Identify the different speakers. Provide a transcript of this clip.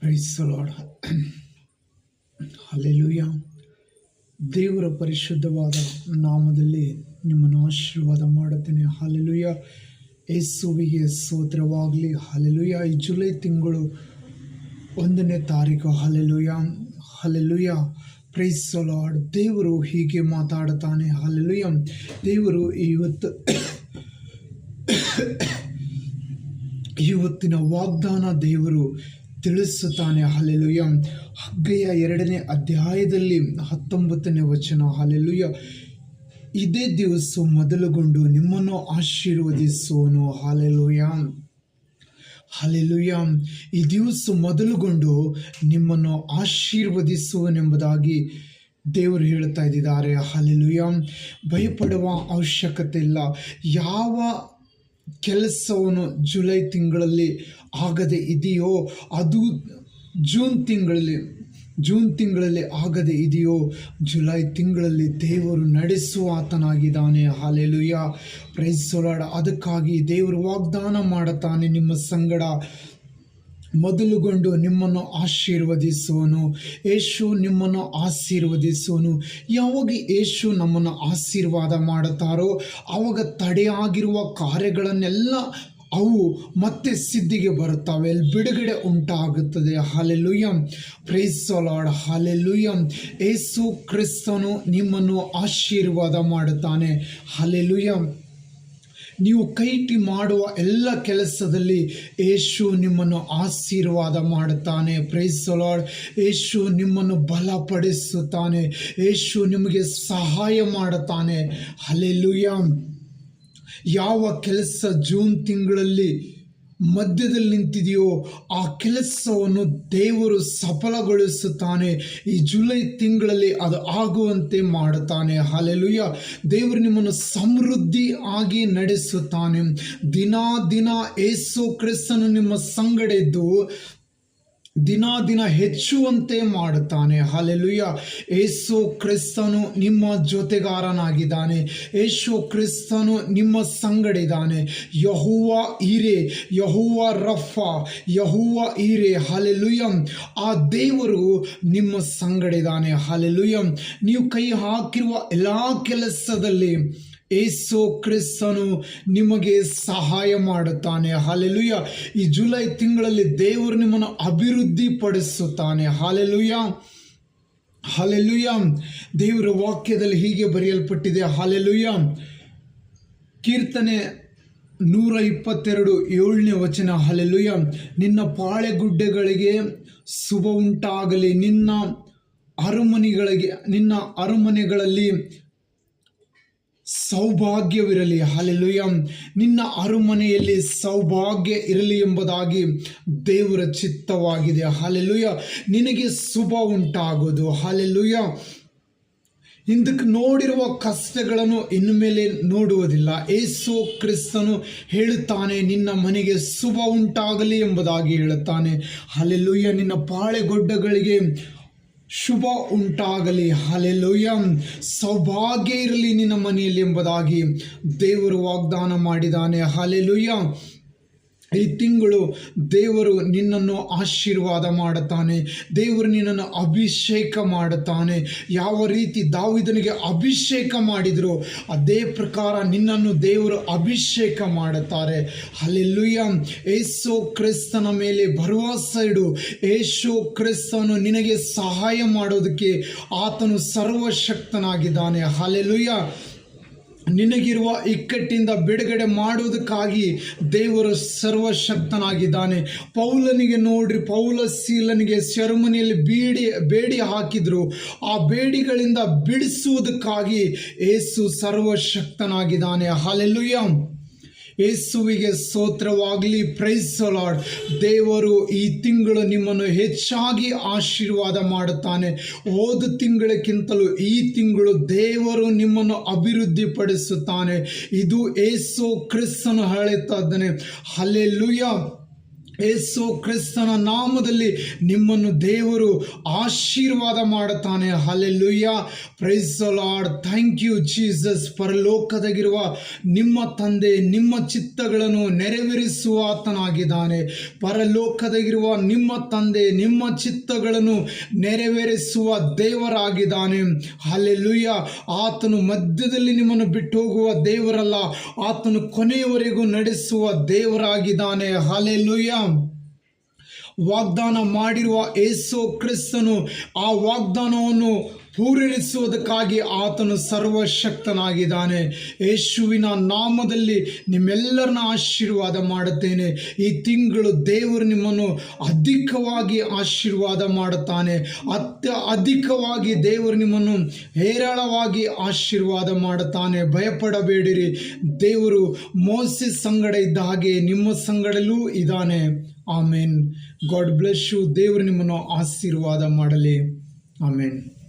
Speaker 1: Price the Lord. Hallelujah. ದೇವರ ಪರಿಶುದ್ಧವಾದ ನಾಮದಲ್ಲಿ ನಿಮ್ಮನ್ನು ಆಶೀರ್ವಾದ ಮಾಡುತ್ತೇನೆ. ಹಲ್ಲೆಲೂಯಾ. ಯೇಸುವಿಗೆ ಸ್ತೋತ್ರವಾಗಲಿ. ಹಲ್ಲೆಲೂಯಾ. ಈ ಜುಲೈ ತಿಂಗಳು 1ನೇ ತಾರೀಕು. Hallelujah, hallelujah. Praise the lord. ದೇವರು ಹೀಗೆ ಮಾತಾಡುತ್ತಾನೆ. ಹಲ್ಲೆಲೂಯಾ. ದೇವರು ಇವತ್ತಿನ ವಾಗ್ದಾನ ದೇವರು ತಿಳಿಸುತ್ತಾನೆ. ಹಲ್ಲೆಲೂಯಾ. ಹಗ್ಗೆಯ 2ನೇ ಅಧ್ಯಾಯದಲ್ಲಿ 19ನೇ ವಚನ. ಹಲ್ಲೆಲೂಯಾ. ಇದೇ ದಿವಸ ಮೊದಲುಗೊಂಡು ನಿಮ್ಮನ್ನು ಆಶೀರ್ವದಿಸುವನು. Hallelujah, hallelujah. ಈ ದಿವಸ ಮೊದಲುಗೊಂಡು ನಿಮ್ಮನ್ನು ಆಶೀರ್ವದಿಸುವನೆಂಬುದಾಗಿ ದೇವರು ಹೇಳ್ತಾ ಇದ್ದಾರೆ. ಹಲ್ಲೆಲೂಯಾ. ಭಯಪಡುವ ಅವಶ್ಯಕತೆ ಇಲ್ಲ. ಯಾವ ಕೆಲಸವನ್ನು ಜುಲೈ ತಿಂಗಳಲ್ಲಿ ಆಗದೆ ಇದೆಯೋ ಅದು ಜೂನ್ ತಿಂಗಳಲ್ಲಿ ಆಗದೆ ಇದೆಯೋ ಜುಲೈ ತಿಂಗಳಲ್ಲಿ ದೇವರು ನಡೆಸುವ ಆತನಾಗಿದ್ದಾನೆ. ಹಲ್ಲೆಲೂಯಾ. Praise the lord. ಅದಕ್ಕಾಗಿ ದೇವರು ವಾಗ್ದಾನ ಮಾಡುತ್ತಾನೆ, ನಿಮ್ಮ ಸಂಗಡ ಮೊದಲುಗೊಂಡು ನಿಮ್ಮನ್ನು ಆಶೀರ್ವದಿಸುವನು. ಯೇಸು ನಿಮ್ಮನ್ನು ಆಶೀರ್ವದಿಸುವನು. ಯಾವಾಗ ಯೇಸು ನಮ್ಮನ್ನು ಆಶೀರ್ವಾದ ಮಾಡುತ್ತಾರೋ ಆವಾಗ ತಡೆಯಾಗಿರುವ ಕಾರ್ಯಗಳನ್ನೆಲ್ಲ ಅವು ಮತ್ತೆ ಸಿದ್ಧಿಗೆ ಬರುತ್ತವೆ, ಬಿಡುಗಡೆ ಉಂಟಾಗುತ್ತದೆ. Hallelujah. Praise the Lord. Hallelujah. Yesu ಕ್ರಿಸ್ತನು ನಿಮ್ಮನ್ನು ಆಶೀರ್ವಾದ ಮಾಡುತ್ತಾನೆ. ಹಲ್ಲೆಲೂಯಾ. ನೀವು ಕೈಟಿ ಮಾಡುವ ಎಲ್ಲ ಕೆಲಸದಲ್ಲಿ ಯೇಸು ನಿಮ್ಮನ್ನು ಆಶೀರ್ವಾದ ಮಾಡುತ್ತಾನೆ. Price the lord. ಯೇಸು ನಿಮ್ಮನ್ನು ಬಲಪಡಿಸುತ್ತಾನೆ. ಯೇಸು ನಿಮಗೆ ಸಹಾಯ ಮಾಡುತ್ತಾನೆ. ಹಲ್ಲೆಲೂಯಾ. ಯಾವ ಕೆಲಸ ಜೂನ್ ತಿಂಗಳಲ್ಲಿ ಮಧ್ಯದಲ್ಲಿ ನಿಂತಿದೆಯೋ ಆ ಕೆಲಸವನ್ನು ದೇವರು ಸಫಲಗೊಳಿಸುತ್ತಾನೆ. ಈ ಜುಲೈ ತಿಂಗಳಲ್ಲಿ ಅದು ಆಗುವಂತೆ ಮಾಡುತ್ತಾನೆ. ಹಲ್ಲೆಲೂಯಾ. ದೇವರು ನಿಮ್ಮನ್ನು ಸಮೃದ್ಧಿ ಆಗಿ ನಡೆಸುತ್ತಾನೆ. ದಿನ ಯೇಸು ಕ್ರಿಸ್ತನು ನಿಮ್ಮ ಸಂಗಡ ಇದ್ದು ದಿನ ಹೆಚ್ಚುವಂತೆ ಮಾಡುತ್ತಾನೆ. ಹಲ್ಲೆಲೂಯಾ. ಯೇಸು ಕ್ರಿಸ್ತನು ನಿಮ್ಮ ಜೊತೆಗಾರನಾಗಿದ್ದಾನೆ. ಯೇಸು ಕ್ರಿಸ್ತನು ನಿಮ್ಮ ಸಂಗಡ ಇದ್ದಾನೆ. ಯೆಹೋವ ಈರೆ, ಯೆಹೋವ ರಫ, ಯೆಹೋವ ಈರೆ. ಹಲ್ಲೆಲೂಯಾ. ಆ ದೇವರು ನಿಮ್ಮ ಸಂಗಡ ಇದ್ದಾನೆ. ಹಲ್ಲೆಲೂಯಾ. ನೀವು ಕೈ ಹಾಕಿರುವ ಎಲ್ಲ ಕೆಲಸದಲ್ಲಿ ಯೇಸು ಕ್ರಿಸ್ತನು ನಿಮಗೆ ಸಹಾಯ ಮಾಡುತ್ತಾನೆ. ಹಲ್ಲೆಲೂಯಾ. ಈ ಜುಲೈ ತಿಂಗಳಲ್ಲಿ ದೇವರು ನಿಮ್ಮನ್ನು ಅಭಿವೃದ್ಧಿ ಪಡಿಸುತ್ತಾನೆ. Hallelujah, hallelujah. ದೇವರ ವಾಕ್ಯದಲ್ಲಿ ಹೀಗೆ ಬರೆಯಲ್ಪಟ್ಟಿದೆ. ಹಲ್ಲೆಲೂಯಾ. ಕೀರ್ತನೆ 122 7ನೇ ವಚನ. ಹಲ್ಲೆಲೂಯಾ. ನಿನ್ನ ಪಾಳೆಗುಡ್ಡೆಗಳಿಗೆ ಶುಭ ಉಂಟಾಗಲಿ, ನಿನ್ನ ಅರಮನೆಗಳಲ್ಲಿ ಸೌಭಾಗ್ಯವಿರಲಿ. ಹಲ್ಲೆಲೂಯಾ. ನಿನ್ನ ಅರಮನೆಯಲ್ಲಿ ಸೌಭಾಗ್ಯ ಇರಲಿ ಎಂಬುದಾಗಿ ದೇವರ ಚಿತ್ತವಾಗಿದೆ. ಹಲ್ಲೆಲೂಯಾ. ನಿನಗೆ ಶುಭ ಉಂಟಾಗೋದು. ಹಲ್ಲೆಲೂಯಾ. ಹಿಂದಕ್ಕೆ ನೋಡಿರುವ ಕಷ್ಟಗಳನ್ನು ಇನ್ನು ಮೇಲೆ ನೋಡುವುದಿಲ್ಲ. ಯೇಸು ಕ್ರಿಸ್ತನು ಹೇಳುತ್ತಾನೆ, ನಿನ್ನ ಮನೆಗೆ ಶುಭ ಉಂಟಾಗಲಿ ಎಂಬುದಾಗಿ ಹೇಳುತ್ತಾನೆ. ಹಲ್ಲೆಲೂಯಾ. ನಿನ್ನ ಪಾಳೆಗೊಡ್ಡಗಳಿಗೆ ಶುಭ ಉಂಟಾಗಲಿ. ಹಲ್ಲೆಲೂಯಾ. ಸೌಭಾಗ್ಯ ಇರಲಿ ನಿನ್ನ ಮನೆಯಲ್ಲಿ ಎಂಬುದಾಗಿ ದೇವರು ವಾಗ್ದಾನ ಮಾಡಿದ್ದಾನೆ. ಹಲ್ಲೆಲೂಯಾ. ಈ ತಿಂಗಳು ದೇವರು ನಿನ್ನನ್ನು ಆಶೀರ್ವಾದ ಮಾಡುತ್ತಾನೆ. ದೇವರು ನಿನ್ನನ್ನು ಅಭಿಷೇಕ ಮಾಡುತ್ತಾನೆ. ಯಾವ ರೀತಿ ದಾವೀದನಿಗೆ ಅಭಿಷೇಕ ಮಾಡಿದ್ರು ಅದೇ ಪ್ರಕಾರ ನಿನ್ನನ್ನು ದೇವರು ಅಭಿಷೇಕ ಮಾಡುತ್ತಾರೆ. ಹಲ್ಲೆಲೂಯಾ. ಯೇಸು ಕ್ರಿಸ್ತನ ಮೇಲೆ ಭರವಸೆ ಇಡು. ಯೇಸು ಕ್ರಿಸ್ತನು ನಿನಗೆ ಸಹಾಯ ಮಾಡೋದಕ್ಕೆ ಆತನು ಸರ್ವಶಕ್ತನಾಗಿದ್ದಾನೆ. ಹಲ್ಲೆಲೂಯಾ. ನಿನಗಿರುವ ಇಕ್ಕಟ್ಟಿಂದ ಬಿಡುಗಡೆ ಮಾಡುವುದಕ್ಕಾಗಿ ದೇವರು ಸರ್ವಶಕ್ತನಾಗಿದ್ದಾನೆ. ಪೌಲನಿಗೆ ನೋಡ್ರಿ, ಪೌಲ ಸೀಲನಿಗೆ ಸೆರೆಮನೆಯಲ್ಲಿ ಬೇಡಿ ಹಾಕಿದ್ರು. ಆ ಬೇಡಿಗಳಿಂದ ಬಿಡಿಸುವುದಕ್ಕಾಗಿ ಯೇಸು ಸರ್ವಶಕ್ತನಾಗಿದ್ದಾನೆ. ಹಲ್ಲೆಲೂಯಾ. ಯೇಸುವಿಗೆ ಸ್ತೋತ್ರವಾಗಲಿ. Price the lord. ದೇವರು ಈ ತಿಂಗಳು ನಿಮ್ಮನ್ನು ಹೆಚ್ಚಾಗಿ ಆಶೀರ್ವಾದ ಮಾಡುತ್ತಾನೆ. ಹೋದ ತಿಂಗಳಕ್ಕಿಂತಲೂ ಈ ತಿಂಗಳು ದೇವರು ನಿಮ್ಮನ್ನು ಅಭಿವೃದ್ಧಿ ಪಡಿಸುತ್ತಾನೆ. ಇದು ಯೇಸು ಕ್ರಿಸ್ತನು ಹೇಳುತ್ತಾ ಇದ್ದಾನೆ. ಹಲ್ಲೆಲೂಯಾ. ಯೇಸು ಕ್ರಿಸ್ತನ ನಾಮದಲ್ಲಿ ನಿಮ್ಮನ್ನು ದೇವರು ಆಶೀರ್ವಾದ ಮಾಡುತ್ತಾನೆ. Hallelujah, praise the Lord. Thank you Jesus. ಪರಲೋಕದಾಗಿರುವ ನಿಮ್ಮ ತಂದೆ ನಿಮ್ಮ ಚಿತ್ತಗಳನ್ನು ನೆರವೇರಿಸುವ ಆತನಾಗಿದ್ದಾನೆ. ಪರಲೋಕದಾಗಿರುವ ನಿಮ್ಮ ತಂದೆ ನಿಮ್ಮ ಚಿತ್ತಗಳನ್ನು ನೆರವೇರಿಸುವ ದೇವರಾಗಿದ್ದಾನೆ. ಹಲ್ಲೆಲೂಯಾ. ಆತನು ಮಧ್ಯದಲ್ಲಿ ನಿಮ್ಮನ್ನು ಬಿಟ್ಟು ಹೋಗುವ ದೇವರಲ್ಲ, ಆತನು ಕೊನೆಯವರೆಗೂ ನಡೆಸುವ ದೇವರಾಗಿದ್ದಾನೆ. ಹಲ್ಲೆಲೂಯಾ. ವಾಗ್ದಾನ ಮಾಡಿರುವ ಯೇಸು ಕ್ರಿಸ್ತನು ಆ ವಾಗ್ದಾನವನ್ನು ಪೂರೈಸುವುದಕ್ಕಾಗಿ ಆತನು ಸರ್ವಶಕ್ತನಾಗಿದ್ದಾನೆ. ಯೇಸುವಿನ ನಾಮದಲ್ಲಿ ನಿಮ್ಮೆಲ್ಲರನ್ನ ಆಶೀರ್ವಾದ ಮಾಡುತ್ತೇನೆ. ಈ ತಿಂಗಳು ದೇವರು ನಿಮ್ಮನ್ನು ಅಧಿಕವಾಗಿ ಆಶೀರ್ವಾದ ಮಾಡುತ್ತಾನೆ. ಅಧಿಕವಾಗಿ ದೇವರು ನಿಮ್ಮನ್ನು ಹೇರಳವಾಗಿ ಆಶೀರ್ವಾದ ಮಾಡುತ್ತಾನೆ. ಭಯಪಡಬೇಡಿರಿ. ದೇವರು ಮೋಸೆಸ್ ಸಂಗಡ ಇದ್ದ ಹಾಗೆ ನಿಮ್ಮ ಸಂಗಡಲೂ ಇದ್ದಾನೆ. ಆಮೇನ್. God bless you. ದೇವರು ನಿಮ್ಮನ್ನು ಆಶೀರ್ವಾದ ಮಾಡಲಿ. ಆಮೇನ್.